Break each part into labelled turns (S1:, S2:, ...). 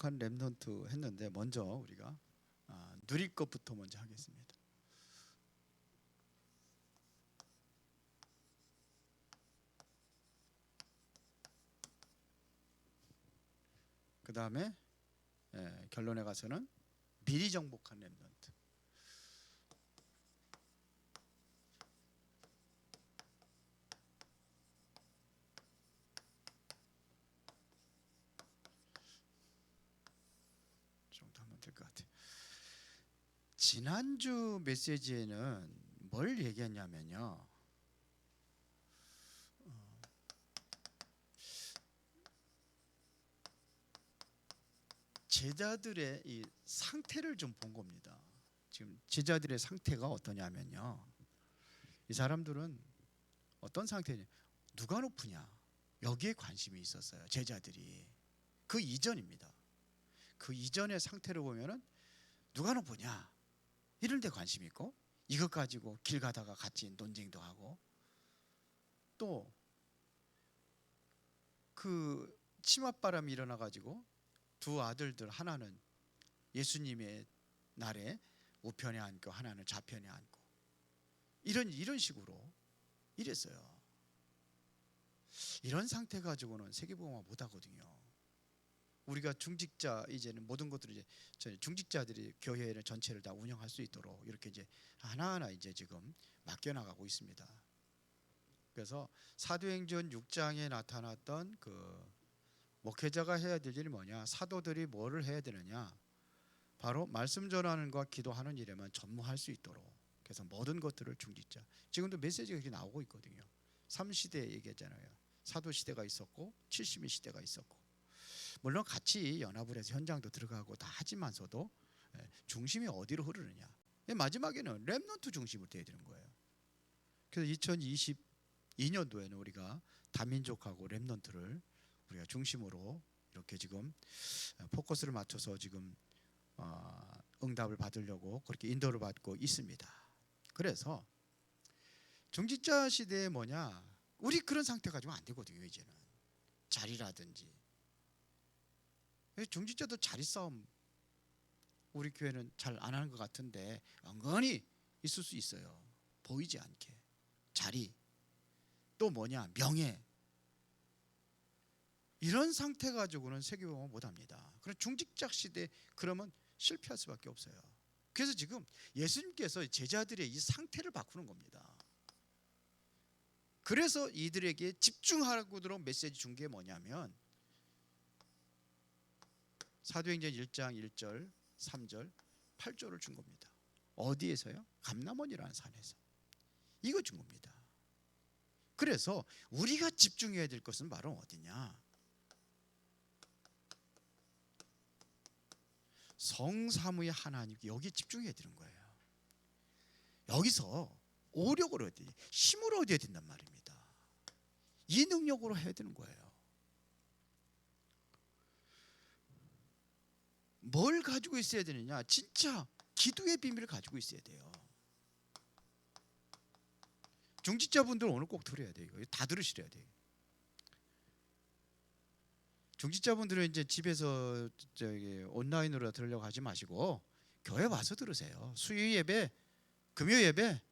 S1: 정복한 렘넌트 했는데 먼저 우리가 누릴 것부터 먼저 하겠습니다. 그 다음에 결론에 가서는 미리 정복한 렘넌트. 정도 하면 될 것 같아요. 지난주 메시지에는 뭘 얘기했냐면요. 제자들의 이 상태를 좀 본 겁니다. 지금 제자들의 상태가 어떠냐면요. 이 사람들은 어떤 상태냐? 누가 높으냐? 여기에 관심이 있었어요. 제자들이. 그 이전입니다. 그 이전의 상태를 보면은 누가 높으냐? 이런 데 관심이 있고 이것 가지고 길 가다가 같이 논쟁도 하고 또 그 치맛바람이 일어나 가지고 두 아들들 하나는 예수님의 날에 우편에 앉고 하나는 좌편에 앉고 이런 식으로 이랬어요. 이런 상태 가지고는 세계복음화 못 하거든요. 우리가 중직자 이제는 모든 것들을 이제 중직자들이 교회를 전체를 다 운영할 수 있도록 이렇게 이제 하나하나 이제 지금 맡겨나가고 있습니다. 그래서 사도행전 6장에 나타났던 그 목회자가 해야 될 일이 뭐냐? 사도들이 뭐를 해야 되느냐? 바로 말씀 전하는 것과 기도하는 일에만 전무할 수 있도록. 그래서 모든 것들을 중직자. 지금도 메시지가 이렇게 나오고 있거든요. 3시대 얘기했잖아요. 사도 시대가 있었고 70의 시대가 있었고. 물론 같이 연합을 해서 현장도 들어가고 다 하지만서도 중심이 어디로 흐르느냐? 마지막에는 렘넌트 중심으로 돼야 되는 거예요. 그래서 2022년도에는 우리가 다민족하고 렘넌트를 우리가 중심으로 이렇게 지금 포커스를 맞춰서 지금 응답을 받으려고 그렇게 인도를 받고 있습니다. 그래서 중직자 시대에 뭐냐? 우리 그런 상태 가지고 안 되거든요. 이제는 자리라든지 중직자도 자리 싸움 우리 교회는 잘 안 하는 것 같은데 은근히 있을 수 있어요. 보이지 않게 자리 또 뭐냐? 명예 이런 상태 가지고는 세계복음을 못합니다. 그럼 중직자 시대 그러면 실패할 수밖에 없어요. 그래서 지금 예수님께서 제자들의 이 상태를 바꾸는 겁니다. 그래서 이들에게 집중하도록 메시지 준 게 뭐냐면 사도행전 1장 1절 3절 8절을 준 겁니다. 어디에서요? 감람원이라는 산에서 이거 준 겁니다. 그래서 우리가 집중해야 될 것은 바로 어디냐? 성삼위의 하나님 여기에 집중해야 되는 거예요. 여기서 오력을 얻어야 돼, 힘을 얻어야 된단 말입니다. 이 능력으로 해야 되는 거예요. 뭘 가지고 있어야 되느냐? 진짜 기도의 비밀을 가지고 있어야 돼요. 중직자분들 오늘 꼭 들어야 돼요. 이거 다 들으셔야 돼요. 중직자분들은 이제 집에서 온라인으로 들으려고 하지 마시고 교회 와서 들으세요. 수요 예배, 금요 예배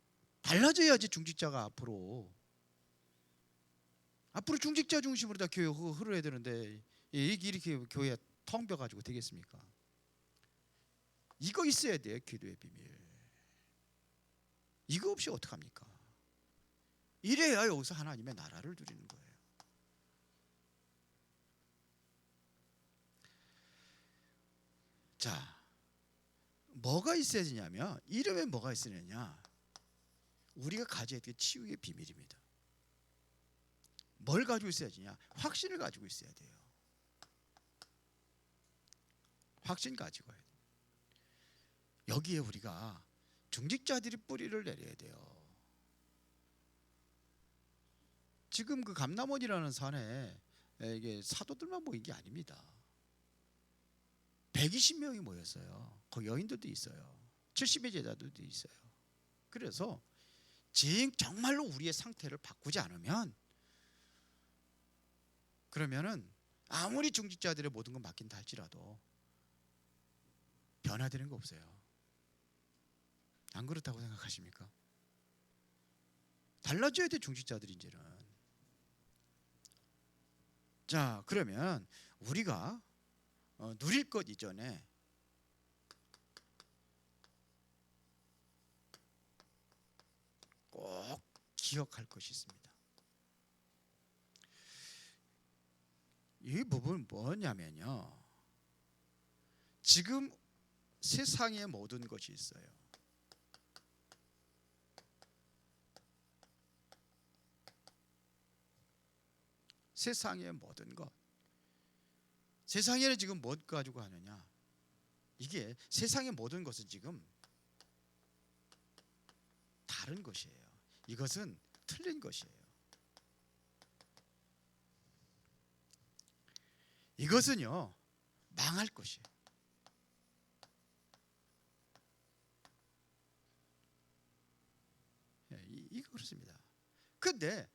S1: 달라져야지 중직자가 앞으로 중직자 중심으로 다 교회 흐르야 되는데 이렇게 교회 텅 벼가지고 되겠습니까? 이거 있어야 돼요. 기도의 비밀. 이거 없이 어떡합니까? 이래야 여기서 하나님의 나라를 누리는 거예요. 자, 뭐가 있어야 되냐면 이름에 뭐가 있으느냐? 우리가 가져야 될 치유의 비밀입니다. 뭘 가지고 있어야 되냐? 확신을 가지고 있어야 돼요. 확신 가지고 해야 돼요. 여기에 우리가 중직자들이 뿌리를 내려야 돼요. 지금 그 감람원이라는 산에 이게 사도들만 모인 게 아닙니다. 120명이 모였어요. 거기 여인들도 있어요. 70의 제자들도 있어요. 그래서 정말로 우리의 상태를 바꾸지 않으면 그러면은 아무리 중직자들의 모든 건 맡긴다 할지라도 변화되는 거 없어요. 안 그렇다고 생각하십니까? 달라져야 돼, 중직자들이 이제는. 자, 그러면 우리가 누릴 것 이전에 꼭 기억할 것이 있습니다. 이 부분은 뭐냐면요, 지금 세상에 모든 것이 있어요. 세상의 모든 것. 세상에는 지금 뭐 가지고 하느냐? 이게 세상의 모든 것은 지금 다른 것이에요. 이것은 틀린 것이에요. 이것은요, 망할 것이에요. 이거 그렇습니다. 근데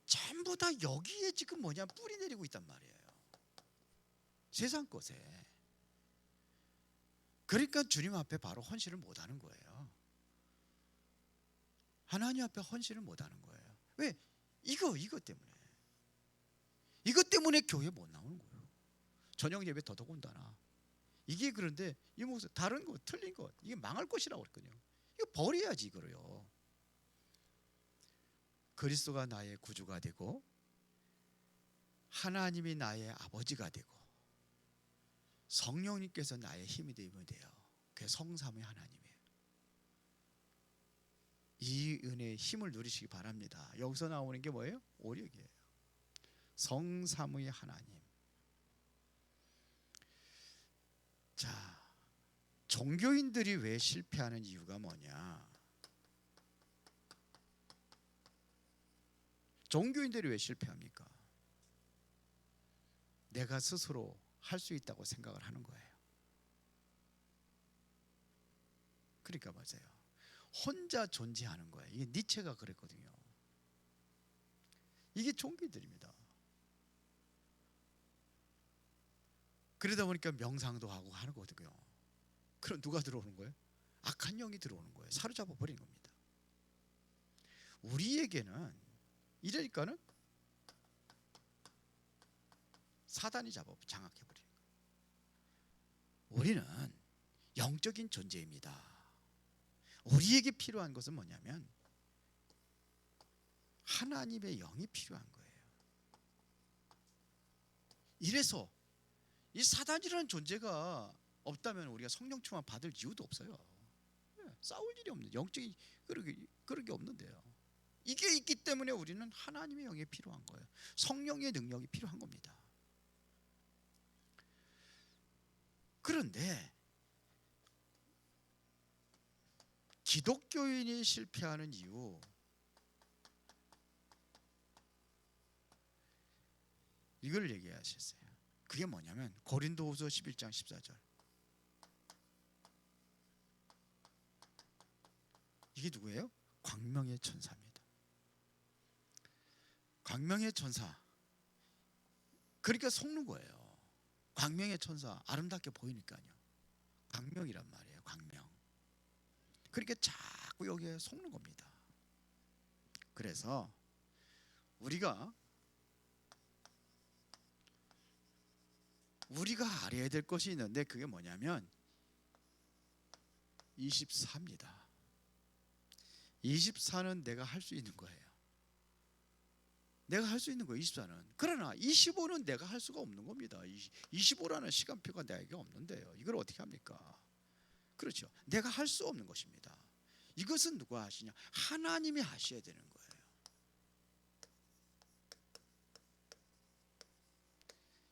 S1: 전부 다 여기에 지금 뭐냐, 뿌리 내리고 있단 말이에요. 세상 것에. 그러니까 주님 앞에 바로 헌신을 못 하는 거예요. 하나님 앞에 헌신을 못 하는 거예요. 왜? 이것 때문에. 이것 때문에 교회 못 나오는 거예요. 저녁 예배 더더군다나. 이게 그런데 이 모습 다른 것, 틀린 것, 이게 망할 것이라고 그랬거든요. 이거 버려야지 이거를요. 그리스도가 나의 구주가 되고 하나님이 나의 아버지가 되고 성령님께서 나의 힘이 되면 돼요. 그게 성삼위 하나님이에요. 이 은혜의 힘을 누리시기 바랍니다. 여기서 나오는 게 뭐예요? 오력이에요. 성삼위 하나님. 자, 종교인들이 왜 실패하는 이유가 뭐냐? 종교인들이 왜 실패합니까? 내가 스스로 할 수 있다고 생각을 하는 거예요. 그러니까 맞아요. 혼자 존재하는 거예요. 이게 니체가 그랬거든요. 이게 종교인들입니다. 그러다 보니까 명상도 하고 하는 거거든요. 그럼 누가 들어오는 거예요? 악한 영이 들어오는 거예요. 사로잡아 버리는 겁니다. 우리에게는 이러니까는 사단이 장악해 버리는 거예요. 우리는 영적인 존재입니다. 우리에게 필요한 것은 뭐냐면 하나님의 영이 필요한 거예요. 이래서 이 사단이라는 존재가 없다면 우리가 성령 충만 받을 이유도 없어요. 싸울 일이 없는, 영적인 그런 게 없는데요. 이게 있기 때문에 우리는 하나님의 영이 필요한 거예요. 성령의 능력이 필요한 겁니다. 그런데 기독교인이 실패하는 이유, 이걸 얘기하셨어요. 그게 뭐냐면 고린도후서 11장 14절. 이게 누구예요? 광명의 천사입니다. 광명의 천사. 그러니까 속는 거예요. 광명의 천사, 아름답게 보이니까요. 광명이란 말이에요. 광명. 그러니까 자꾸 여기에 속는 겁니다. 그래서 우리가 알아야 될 것이 있는데 그게 뭐냐면 24입니다. 24는 내가 할 수 있는 거예요. 내가 할 수 있는 거예요. 24는. 그러나 25는 내가 할 수가 없는 겁니다. 25라는 시간표가 내게 없는데요. 이걸 어떻게 합니까? 그렇죠. 내가 할 수 없는 것입니다. 이것은 누가 하시냐? 하나님이 하셔야 되는 거예요.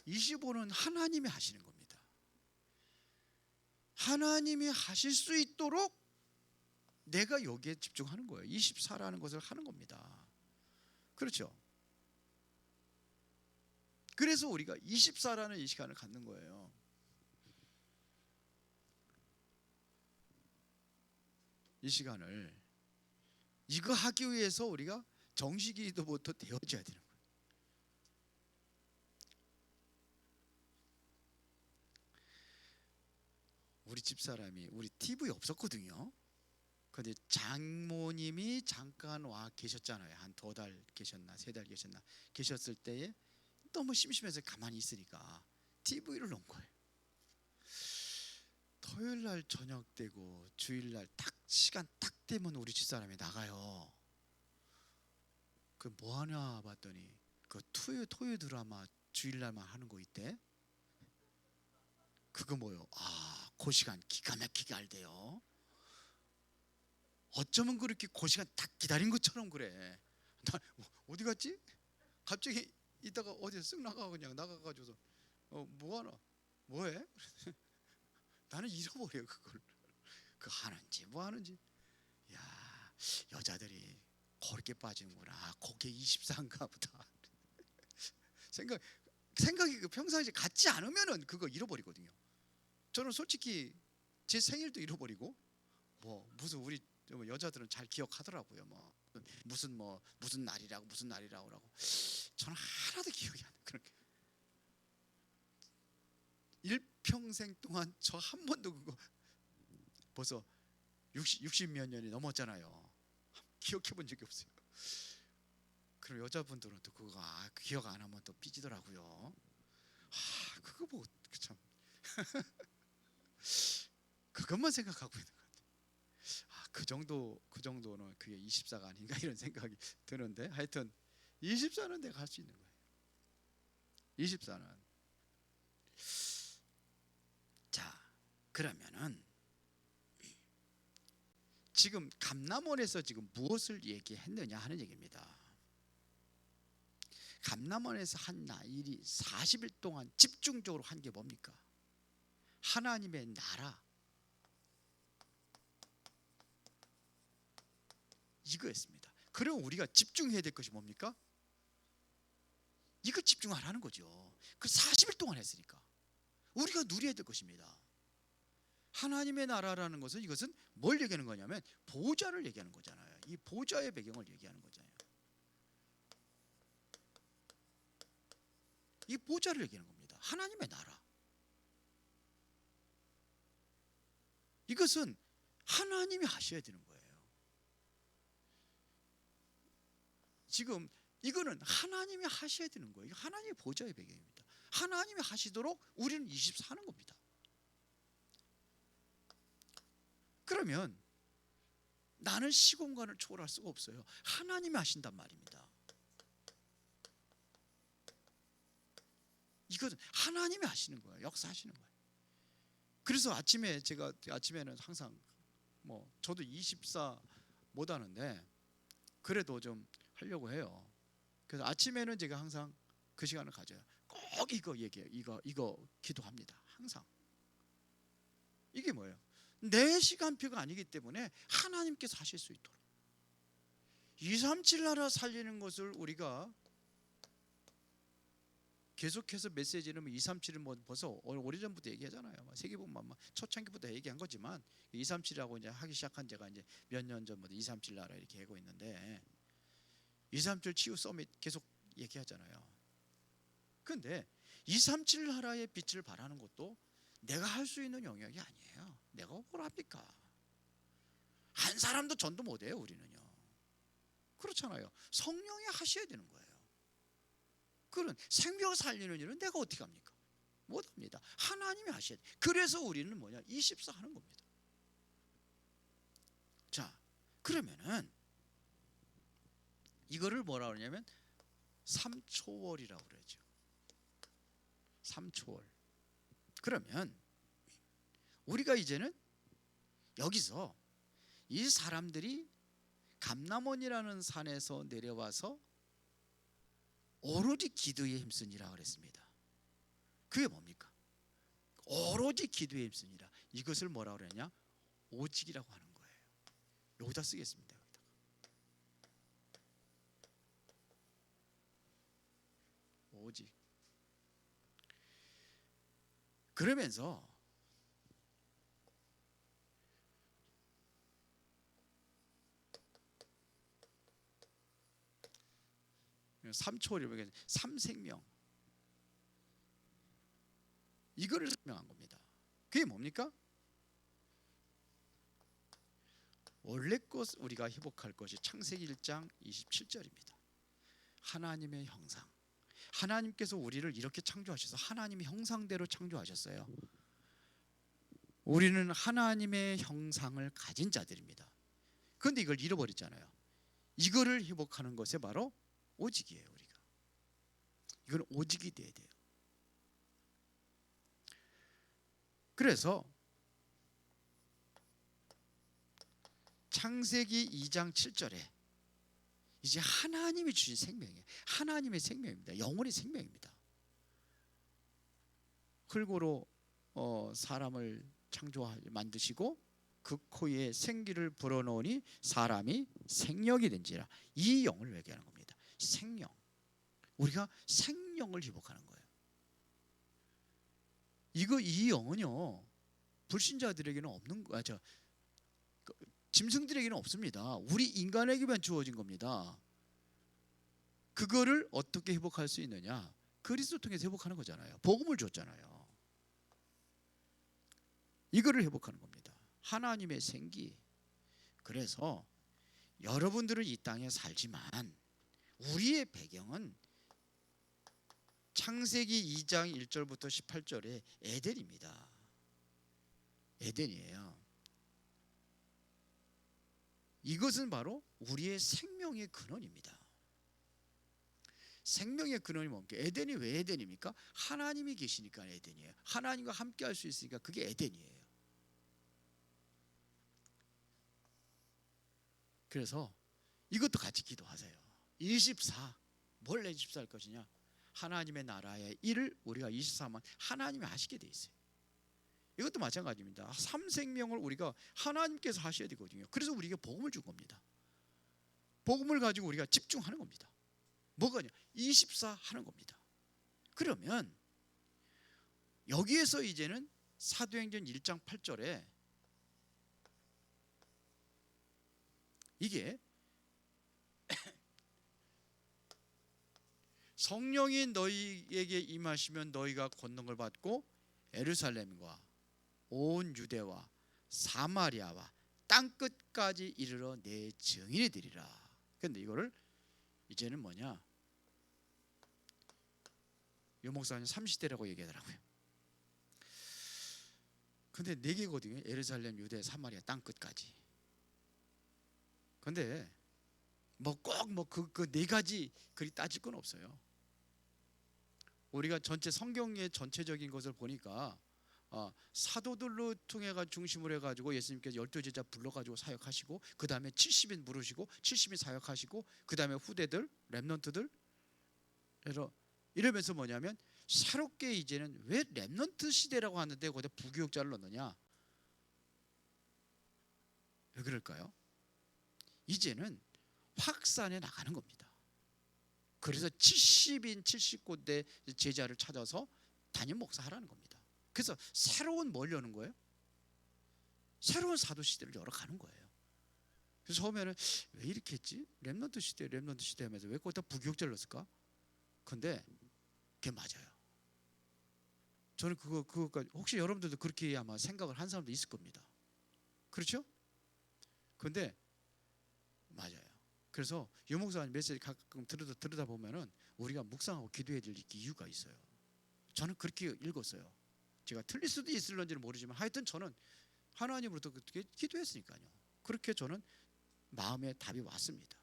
S1: (25는) 하나님이 하시는 겁니다. 하나님이 하실 수 있도록 내가 여기에 집중하는 거예요. 24라는 것을 하는 겁니다. 그렇죠. 그래서 우리가 24라는 이 시간을 갖는 거예요. 이 시간을 이거 하기 위해서 우리가 정식기도부터 되어져야 되는 거예요. 우리 집사람이 우리 TV 없었거든요. 근데 장모님이 잠깐 와 계셨잖아요. 한 2달 계셨나 3달 계셨나 계셨을 때에 너무 심심해서 가만히 있으니까 TV를 놓은 거예요. 토요일 날 저녁 되고 주일 날 딱 시간 딱 되면 우리 집사람이 나가요. 그 뭐 하냐 봤더니 그 토요 드라마 주일 날만 하는 거 있대. 그거 뭐요? 그 시간 기가 막히게 알대요. 어쩌면 그렇게 그 시간 딱 기다린 것처럼 그래. 나 어디 갔지? 갑자기 이따가 어디서 쓱 나가 그냥 나가가지고서 뭐하나? 뭐해? 나는 잃어버려 그걸. 그 하는지 뭐 하는지. 야, 여자들이 그렇게 빠지는구나. 그게 24인가 보다. 생각이 그 평상시에 같지 않으면은 그거 잃어버리거든요. 저는 솔직히 제 생일도 잃어버리고 뭐 무슨 우리 여자들은 잘 기억하더라고요. 뭐 무슨 날이라고 라고. 저는 하나도 기억이 안 나요. 그렇게 일평생 동안 저 한 번도 그거 벌써 60몇 년이 넘었잖아요. 기억해 본 적이 없어요. 그럼 여자분들은 또 그거 기억 안 하면 또 삐지더라고요. 그거 뭐 참 그것만 생각하고 있는 것 같아요. 그 정도는 그게 24가 아닌가 이런 생각이 드는데, 하여튼 24는 내가 할 수 있는 거예요. 24는. 자, 그러면은 지금 감람원에서 지금 무엇을 얘기했느냐 하는 얘기입니다. 감람원에서 한 일이 40일 동안 집중적으로 한 게 뭡니까? 하나님의 나라, 이거였습니다. 그럼 우리가 집중해야 될 것이 뭡니까? 이거 집중하라는 거죠. 그 40일 동안 했으니까 우리가 누려야 될 것입니다. 하나님의 나라라는 것은, 이것은 뭘 얘기하는 거냐면 보좌를 얘기하는 거잖아요. 이 보좌의 배경을 얘기하는 거잖아요. 이 보좌를 얘기하는 겁니다. 하나님의 나라. 이것은 하나님이 하셔야 되는 거예요. 지금 이거는 하나님이 하셔야 되는 거예요. 하나님의 보좌의 배경입니다. 하나님이 하시도록 우리는 24하는 겁니다. 그러면 나는 시공간을 초월할 수가 없어요. 하나님이 하신단 말입니다. 이것은 하나님이 하시는 거예요. 역사하시는 거예요. 그래서 아침에는 항상 저도 24 못하는데 그래도 좀 하려고 해요. 그래서 아침에는 제가 항상 그 시간을 가져요. 꼭 이거 얘기해요. 이거 기도합니다. 항상. 이게 뭐예요? 내 시간표가 아니기 때문에 하나님께서 하실 수 있도록 237 나라 살리는 것을 우리가 계속해서 메시지는 237은 벌써 오래전부터 얘기하잖아요. 세계복음만 초창기부터 얘기한 거지만 237이라고 이제 하기 시작한 제가 이제 몇 년 전부터 237 나라 이렇게 하고 있는데 237 치유 서밋 계속 얘기하잖아요. 그런데 237 나라의 빛을 발하는 것도 내가 할 수 있는 영역이 아니에요. 내가 뭘 합니까? 한 사람도 전도 못해요. 우리는요. 그렇잖아요. 성령이 하셔야 되는 거예요. 그런 생명 살리는 일은 내가 어떻게 합니까? 못합니다. 하나님이 하셔야 돼요. 그래서 우리는 24 하는 겁니다. 자, 그러면은 이거를 뭐라 그러냐면 3초월이라고 그러죠. 3초월. 그러면 우리가 이제는 여기서 이 사람들이 감람원이라는 산에서 내려와서 오로지 기도에 힘쓰니라 그랬습니다. 그게 뭡니까? 오로지 기도에 힘쓰니라. 이것을 뭐라 그러냐? 오직이라고 하는 거예요. 여기다 쓰겠습니다. 오직. 그러면서 3초를 3생명, 이거를 설명한 겁니다. 그게 뭡니까? 원래 것 우리가 회복할 것이 창세기 1장 27절입니다. 하나님의 형상. 하나님께서 우리를 이렇게 창조하셔서 하나님의 형상대로 창조하셨어요. 우리는 하나님의 형상을 가진 자들입니다. 그런데 이걸 잃어버렸잖아요. 이거를 회복하는 것이 바로 오직이에요. 우리가 이건 오직이 돼야 돼요. 그래서 창세기 2장 7절에 이제 하나님이 주신 생명이에요. 하나님의 생명입니다. 영혼의 생명입니다. 흙으로 사람을 만드시고 그 코에 생기를 불어넣으니 사람이 생명이 된지라. 이 영을 얘기하는 겁니다. 생명. 우리가 생명을 회복하는 거예요. 이 영은요 불신자들에게는 없는 거야. 짐승들에게는 없습니다. 우리 인간에게만 주어진 겁니다. 그거를 어떻게 회복할 수 있느냐? 그리스도 통해서 회복하는 거잖아요. 복음을 줬잖아요. 이거를 회복하는 겁니다. 하나님의 생기. 그래서 여러분들은 이 땅에 살지만 우리의 배경은 창세기 2장 1절부터 18절에 에덴입니다. 에덴이에요. 이것은 바로 우리의 생명의 근원입니다. 생명의 근원이 뭡니까? 에덴이 왜 에덴입니까? 하나님이 계시니까 에덴이에요. 하나님과 함께 할 수 있으니까 그게 에덴이에요. 그래서 이것도 같이 기도하세요. 24. 뭘 24 할 것이냐? 하나님의 나라의 일을 우리가 24만 하나님이 하시게 돼 있어요. 이것도 마찬가지입니다. 삼생명을 우리가 하나님께서 하셔야 되거든요. 그래서 우리에게 복음을 준 겁니다. 복음을 가지고 우리가 집중하는 겁니다. 뭐가냐? 24 하는 겁니다. 그러면 여기에서 이제는 사도행전 1장 8절에 이게 성령이 너희에게 임하시면 너희가 권능을 받고 예루살렘과 온 유대와 사마리아와 땅끝까지 이르러 내 증인이 되리라. 그런데 이거를 이제는 뭐냐? 요 목사님 30대라고 얘기하더라고요. 근데 4개거든요. 예루살렘, 유대, 사마리아 땅끝까지. 근데 뭐 꼭 뭐 그 4가지 그리 따질 건 없어요. 우리가 전체 성경의 전체적인 것을 보니까 사도들로 통해 중심으로 해가지고 예수님께서 12제자 불러가지고 사역하시고 그 다음에 70인 부르시고 70인 사역하시고 그 다음에 후대들 렘넌트들 이러면서 뭐냐면 새롭게 이제는 왜 렘넌트 시대라고 하는데 거기다 부교육자를 넣느냐? 왜 그럴까요? 이제는 확산해 나가는 겁니다. 그래서 70인 70군데 제자를 찾아서 담임 목사 하라는 겁니다. 그래서 새로운 뭘 여는 거예요? 새로운 사도 시대를 열어가는 거예요. 그래서 처음에는 왜 이렇게 했지? 렘넌트 시대 하면서 왜 거기다 부교육자를 넣었을까? 근데 그게 맞아요. 저는 그거까지 혹시 여러분들도 그렇게 아마 생각을 한 사람도 있을 겁니다. 그렇죠? 근데 맞아요. 그래서 유 목사님 메시지 가끔 들으다 보면은 우리가 묵상하고 기도해야 될 이유가 있어요. 저는 그렇게 읽었어요. 제가 틀릴 수도 있을런지는 모르지만 하여튼 저는 하나님으로부터 그렇게 기도했으니까요. 그렇게 저는 마음에 답이 왔습니다.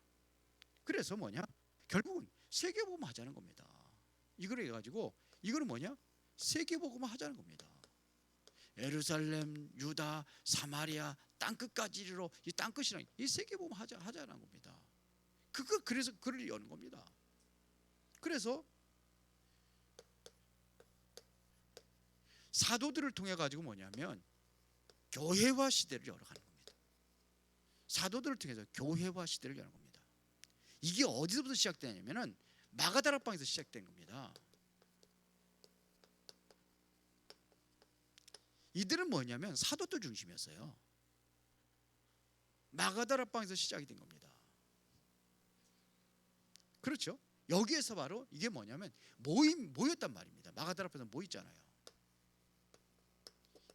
S1: 그래서 뭐냐? 결국은 세계복음 하자는 겁니다. 이걸 해가지고 이거는 뭐냐? 세계복음 하자는 겁니다. 예루살렘, 유다, 사마리아 땅끝까지 이르러 이 땅끝이랑 이 세계복음 하자는 겁니다. 그래서 글을 여는 겁니다. 그래서 사도들을 통해 가지고 뭐냐면 교회화 시대를 열어가는 겁니다. 사도들을 통해서 교회화 시대를 여는 겁니다. 이게 어디서부터 시작되냐면은 마가다락방에서 시작된 겁니다. 이들은 뭐냐면 사도들 중심이었어요. 마가다락방에서 시작이 된 겁니다. 그렇죠? 여기에서 바로 이게 뭐냐면 모였단 말입니다. 마가다락방에서 모였잖아요.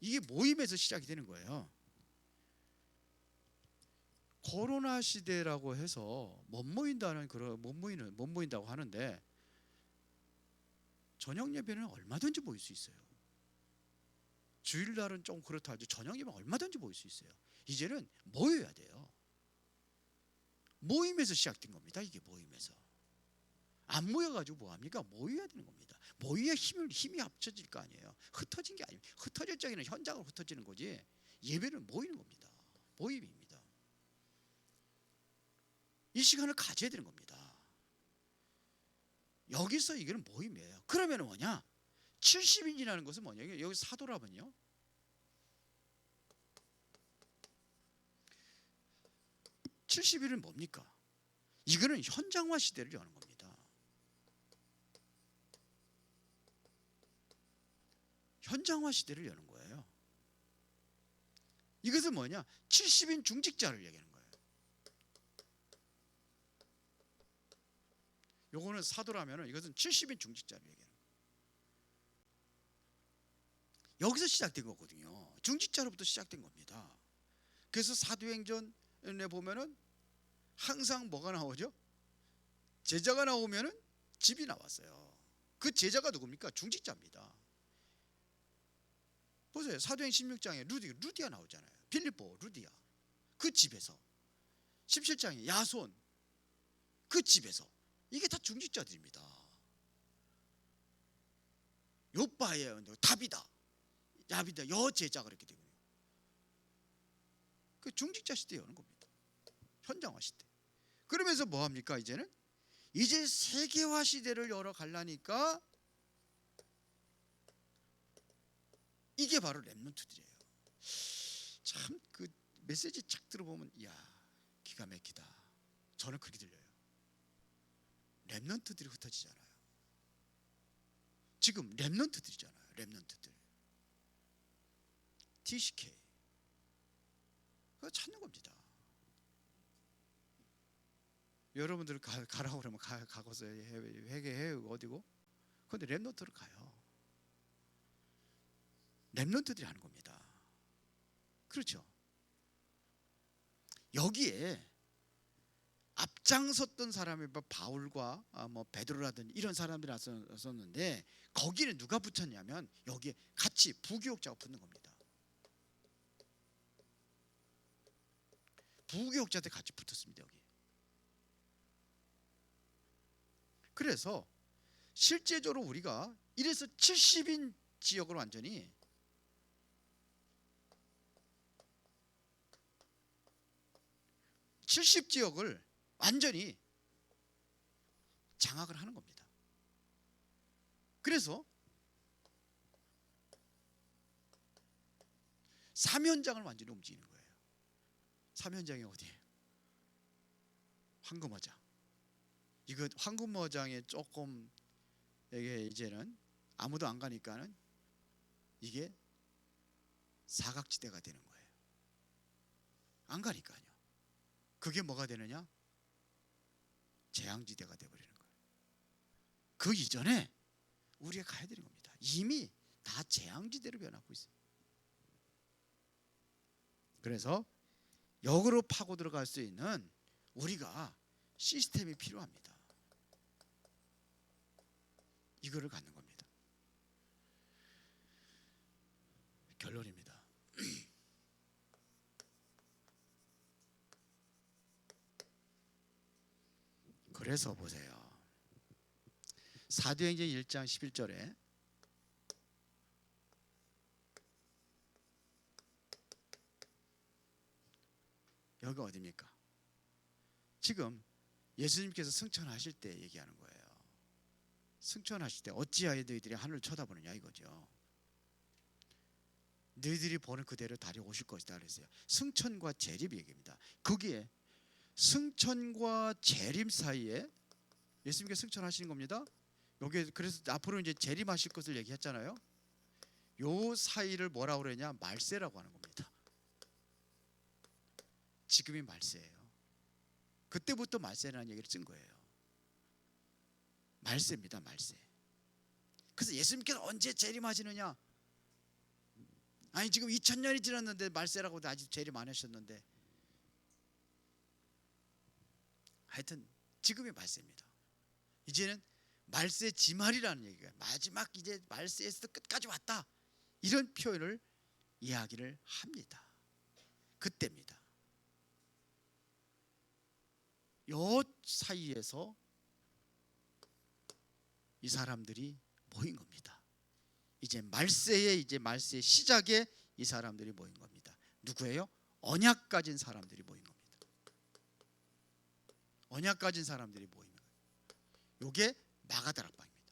S1: 이게 모임에서 시작이 되는 거예요. 코로나 시대라고 해서 못 모인다고 하는데 저녁 예배는 얼마든지 모일 수 있어요. 주일날은 좀 그렇다 하죠. 저녁 예배는 얼마든지 모일 수 있어요. 이제는 모여야 돼요. 모임에서 시작된 겁니다. 이게 모임에서. 안 모여가지고 뭐합니까? 모여야 되는 겁니다. 모여야 힘이 합쳐질 거 아니에요. 흩어진 게 아닙니다. 흩어질 적에는 현장으로 흩어지는 거지, 예배는 모이는 겁니다. 모임입니다. 이 시간을 가져야 되는 겁니다. 여기서 이거는 모임이에요. 그러면 뭐냐? 70인이라는 것은 뭐냐? 여기 사도라면요, 70일은 뭡니까? 이거는 현장화 시대를 여는 겁니다. 현장화 시대를 여는 거예요. 이것은 뭐냐? 70인 중직자를 얘기하는 거예요. 요거는 사도라면은 이것은 70인 중직자를 얘기하는 거예요. 여기서 시작된 거거든요. 중직자로부터 시작된 겁니다. 그래서 사도행전에 보면은 항상 뭐가 나오죠? 제자가 나오면은 집이 나왔어요. 그 제자가 누굽니까? 중직자입니다. 보세요. 사도행 16장에 루디아 나오잖아요. 빌립보 루디아, 그 집에서. 17장에 야손, 그 집에서. 이게 다 중직자들입니다. 요빠예요. 다비다, 야비다, 여제자가 이렇게 되고요. 그 중직자 시대에 오는 겁니다. 현장화 시대. 그러면서 뭐 합니까? 이제 세계화 시대를 열어가려니까 이게 바로 렘넌트들이에요. 참 그 메시지 착 들어보면 이야, 기가 막히다. 저는 그렇게 들려요. 렘넌트들이 흩어지잖아요. 지금 렘넌트들이잖아요. 렘넌트들. TCK. 그거 찾는 겁니다. 여러분들 가라고 그러면 가고서 회개해요. 어디고? 그런데 렘넌트를 가요. 렘넌트들이 하는 겁니다. 그렇죠? 여기에 앞장섰던 사람이 바울과 뭐 베드로라든지 이런 사람들이 왔었는데, 거기는 누가 붙였냐면 여기에 같이 부교역자가 붙는 겁니다. 부교역자들 같이 붙었습니다. 여기. 그래서 실제적으로 우리가 이래서 70인 지역을 완전히 70지역을 완전히 장악을 하는 겁니다. 그래서 사면장을 완전히 움직이는 거예요. 사면장이 어디예요? 황금어장. 이거 황금어장에 조금, 이게 이제는 아무도 안 가니까는 이게 사각지대가 되는 거예요. 안 가니까요. 그게 뭐가 되느냐? 재앙지대가 되어버리는 거예요. 그 이전에 우리가 가야 되는 겁니다. 이미 다 재앙지대로 변하고 있어요. 그래서 역으로 파고 들어갈 수 있는 우리가 시스템이 필요합니다. 이거를 갖는 겁니다. 결론입니다. 그래서 보세요. 사도행전 1장 11절에 여기가 어디입니까? 지금 예수님께서 승천하실 때 얘기하는 거예요. 승천하실 때 어찌하여 너희들이 하늘을 쳐다보느냐 이거죠. 너희들이 보는 그대로 달이 오실 것이다 그랬어요. 승천과 재림 얘기입니다. 거기에 승천과 재림 사이에 예수님께서 승천하시는 겁니다. 여기 그래서 앞으로 이제 재림하실 것을 얘기했잖아요. 요 사이를 뭐라고 그러냐? 말세라고 하는 겁니다. 지금이 말세예요. 그때부터 말세라는 얘기를 쓴 거예요. 말세입니다. 말세. 그래서 예수님께서 언제 재림하시느냐? 아니 지금 2000년이 지났는데 말세라고 아직 재림 안 하셨는데, 하여튼 지금의 말세입니다. 이제는 말세 지말이라는 얘기가 마지막 이제 말세에서 끝까지 왔다 이런 표현을 이야기를 합니다. 그때입니다. 요 사이에서 이 사람들이 모인 겁니다. 이제 말세의 시작에 이 사람들이 모인 겁니다. 누구예요? 언약 가진 사람들이 모인 겁니다. 언약 가진 사람들이 모인 거예요. 요게 마가다락방입니다.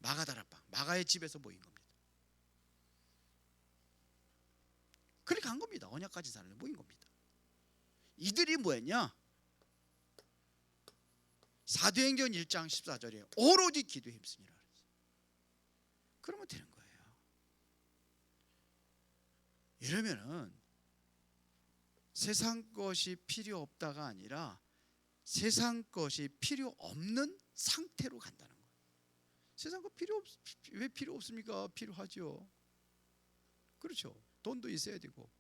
S1: 마가다락방, 마가의 집에서 모인 겁니다. 그렇게 간 겁니다. 언약 가진 사람들이 모인 겁니다. 이들이 뭐였냐? 사도행전 1장 14절에 오로지 기도에 힘쓰니라 그랬어요. 그러면 되는 거예요. 이러면은 세상 것이 필요 없다가 아니라 세상 것이 필요 없는 상태로 간다는 거예요. 세상 것 왜 필요 없습니까? 필요하죠. 그렇죠. 돈도 있어야 되고,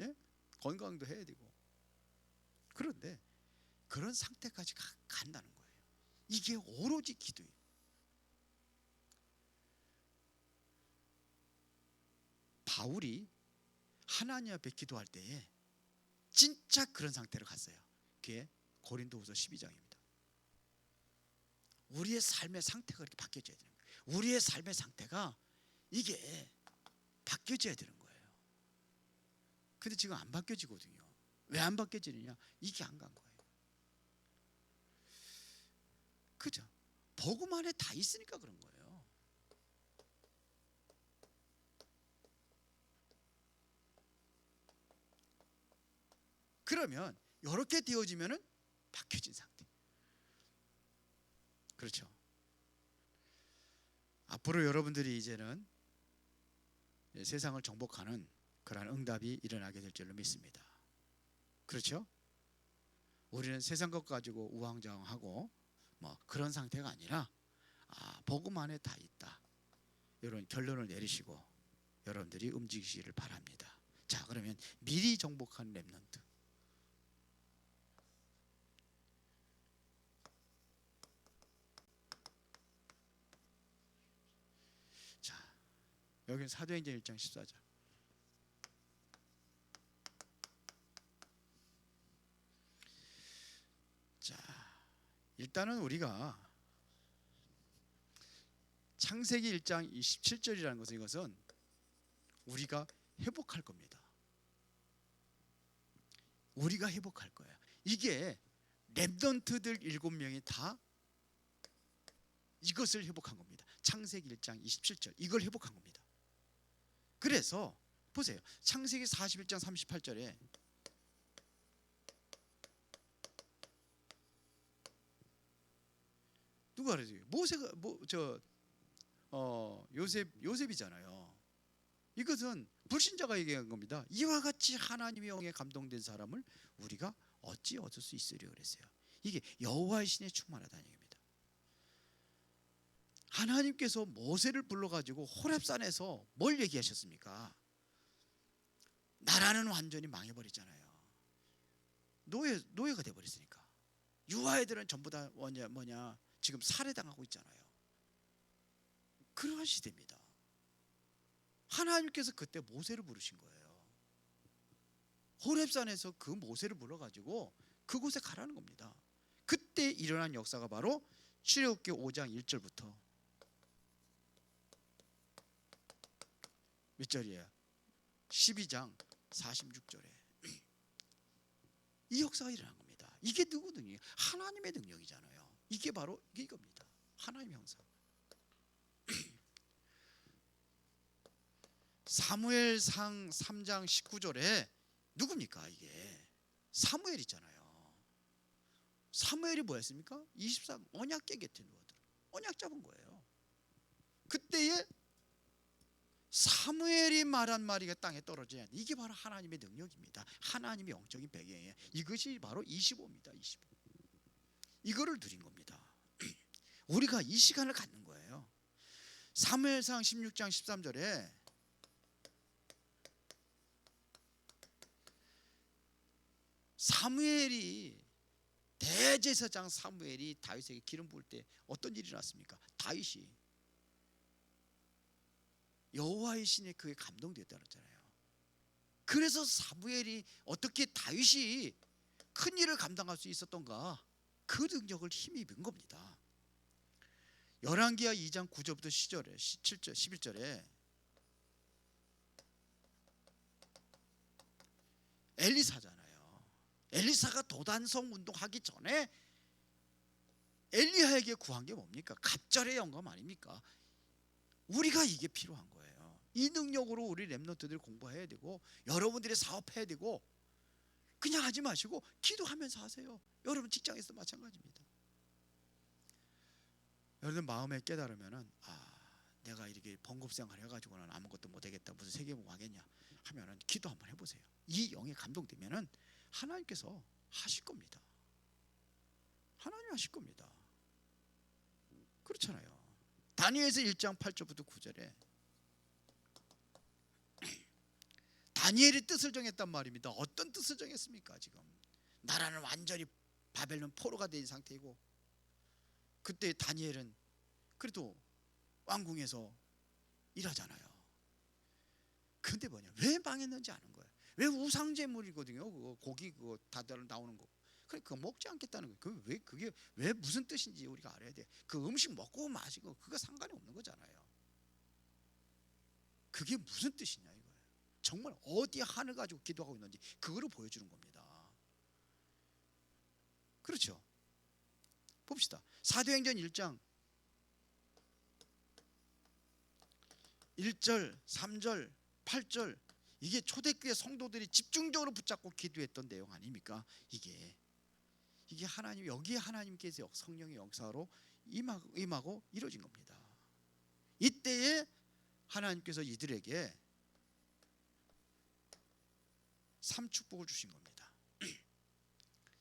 S1: 예? 건강도 해야 되고. 그런데 그런 상태까지 간다는 거예요. 이게 오로지 기도예요. 바울이 하나님 앞에 기도할 때에 진짜 그런 상태로 갔어요. 그게 고린도후서 12장입니다. 우리의 삶의 상태가 그렇게 바뀌어져야 되는 거예요. 우리의 삶의 상태가 이게 바뀌어져야 되는 거예요. 근데 지금 안 바뀌어지거든요. 왜 안 바뀌어지느냐? 이게 안 간 거예요. 그죠? 복음 안에 다 있으니까 그런 거예요. 그러면 이렇게 되어지면은 바뀌어진 상태. 그렇죠? 앞으로 여러분들이 이제는 세상을 정복하는 그러한 응답이 일어나게 될 줄로 믿습니다. 그렇죠? 우리는 세상 것 가지고 우왕좌왕하고 뭐 그런 상태가 아니라 복음 안에 다 있다. 이런 결론을 내리시고 여러분들이 움직이시기를 바랍니다. 자, 그러면 미리 정복한 렘넌트. 자, 여기는 사도행전 1장 14절. 자, 일단은 우리가 창세기 1장 27절이라는 것은 이것은 우리가 회복할 겁니다. 우리가 회복할 거예요. 이게 렘넌트들 7명이 다 이것을 회복한 겁니다. 창세기 1장 27절 이걸 회복한 겁니다. 그래서 보세요. 창세기 41장 38절에 누가 그러지? 모세가 요셉이잖아요. 이것은 불신자가 얘기한 겁니다. 이와 같이 하나님의 영에 감동된 사람을 우리가 어찌 얻을 수 있으려 그랬어요. 이게 여호와의 신에 충만하다는 얘기입니다. 하나님께서 모세를 불러가지고 호렙산에서 뭘 얘기하셨습니까? 나라는 완전히 망해버렸잖아요. 노예가 돼버렸으니까. 유아애들은 전부 다 뭐냐 지금 살해당하고 있잖아요. 그러한 시대입니다. 하나님께서 그때 모세를 부르신 거예요. 호렙산에서 그 모세를 불러가지고 그곳에 가라는 겁니다. 그때 일어난 역사가 바로 출애굽기 5장 1절부터 몇 절이에요? 12장 46절에 이 역사가 일어난 겁니다. 이게 누구 능력이에요? 하나님의 능력이잖아요. 이게 바로 이겁니다. 하나님의 형상. 사무엘상 3장 19절에 누굽니까? 이게 사무엘 있잖아요. 사무엘이 뭐였습니까? 23 언약 깨겠대 누워들 언약 잡은 거예요. 그때에 사무엘이 말한 말이 땅에 떨어져야 돼. 이게 바로 하나님의 능력입니다. 하나님의 영적인 배경이에요. 이것이 바로 25입니다. 25. 이거를 누린 겁니다. 우리가 이 시간을 갖는 거예요. 사무엘상 16장 13절에 사무엘이 대제사장 사무엘이 다윗에게 기름 부을 때 어떤 일이 났습니까? 다윗이 여호와의 신에 그에 감동되었다 그랬잖아요. 그래서 사무엘이 어떻게 다윗이 큰 일을 감당할 수 있었던가, 그 능력을 힘입은 겁니다. 열왕기하 2장 9절부터 10절에 17절 11절에 엘리사잖아요. 엘리사가 도단성 운동하기 전에 엘리야에게 구한 게 뭡니까? 갑절의 영감 아닙니까? 우리가 이게 필요한 거예요. 이 능력으로 우리 렘넌트들 공부해야 되고, 여러분들이 사업해야 되고, 그냥 하지 마시고 기도하면서 하세요. 여러분 직장에서도 마찬가지입니다. 여러분 마음에 깨달으면은 내가 이렇게 번급생활 해가지고는 아무것도 못하겠다, 무슨 세계보고 하겠냐 하면은 기도 한번 해보세요. 이 영에 감동되면은 하나님께서 하실 겁니다. 하나님 하실 겁니다. 그렇잖아요. 다니엘서 1장 8절부터 9절에 다니엘이 뜻을 정했단 말입니다. 어떤 뜻을 정했습니까? 지금 나라는 완전히 바벨론 포로가 된 상태이고, 그때 다니엘은 그래도 왕궁에서 일하잖아요. 근데 뭐냐, 왜 망했는지 아는 거예요. 왜 우상제물이거든요. 그거 고기 그거 다들 나오는 거. 그러니까 먹지 않겠다는 거예요. 그게 왜 무슨 뜻인지 우리가 알아야 돼. 그 음식 먹고 마시고 그거 상관이 없는 거잖아요. 그게 무슨 뜻이냐 이거예요. 정말 어디 하늘 가지고 기도하고 있는지 그거를 보여주는 겁니다. 그렇죠? 봅시다. 사도행전 1장 1절, 3절, 8절, 이게 초대교회 성도들이 집중적으로 붙잡고 기도했던 내용 아닙니까? 이게 하나님, 여기에 하나님께서 성령의 역사로 임하고 이루어진 겁니다. 이때에 하나님께서 이들에게 3축복을 주신 겁니다.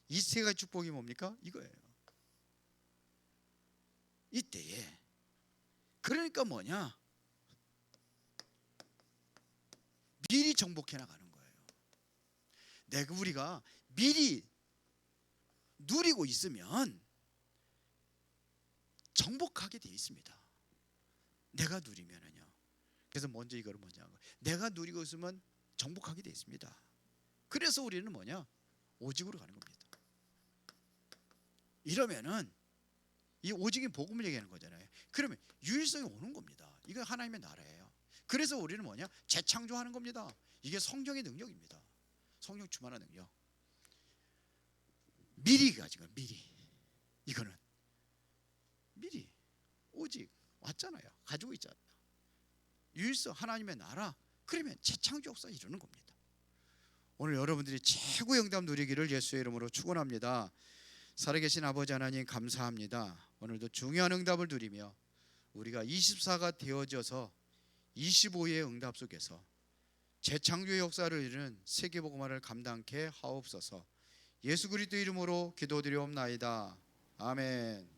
S1: 이 세 가지 축복이 뭡니까? 이거예요. 이때에 그러니까 뭐냐? 미리 정복해 나가는 거예요. 우리가 미리 누리고 있으면 정복하게 되어 있습니다. 내가 누리면은요. 그래서 먼저 이거를 먼저 한 거예요. 내가 누리고 있으면 정복하게 되어 있습니다. 그래서 우리는 뭐냐? 오직으로 가는 겁니다. 이러면은 이 오직인 복음을 얘기하는 거잖아요. 그러면 유일성이 오는 겁니다. 이거 하나님의 나라예요. 그래서 우리는 뭐냐? 재창조하는 겁니다. 이게 성령의 능력입니다. 성령 충만한 능력. 미리 가진 거예요. 미리. 이거는 미리 오직 왔잖아요. 가지고 있잖아요. 유일성 하나님의 나라. 그러면 재창조 역사 이루는 겁니다. 오늘 여러분들이 최고의 응답 누리기를 예수의 이름으로 축원합니다. 살아계신 아버지 하나님 감사합니다. 오늘도 중요한 응답을 누리며 우리가 24가 되어져서 25의 응답 속에서 재창조의 역사를 이루는 세계복음화를 감당케 하옵소서. 예수 그리스도 이름으로 기도드리옵나이다. 아멘.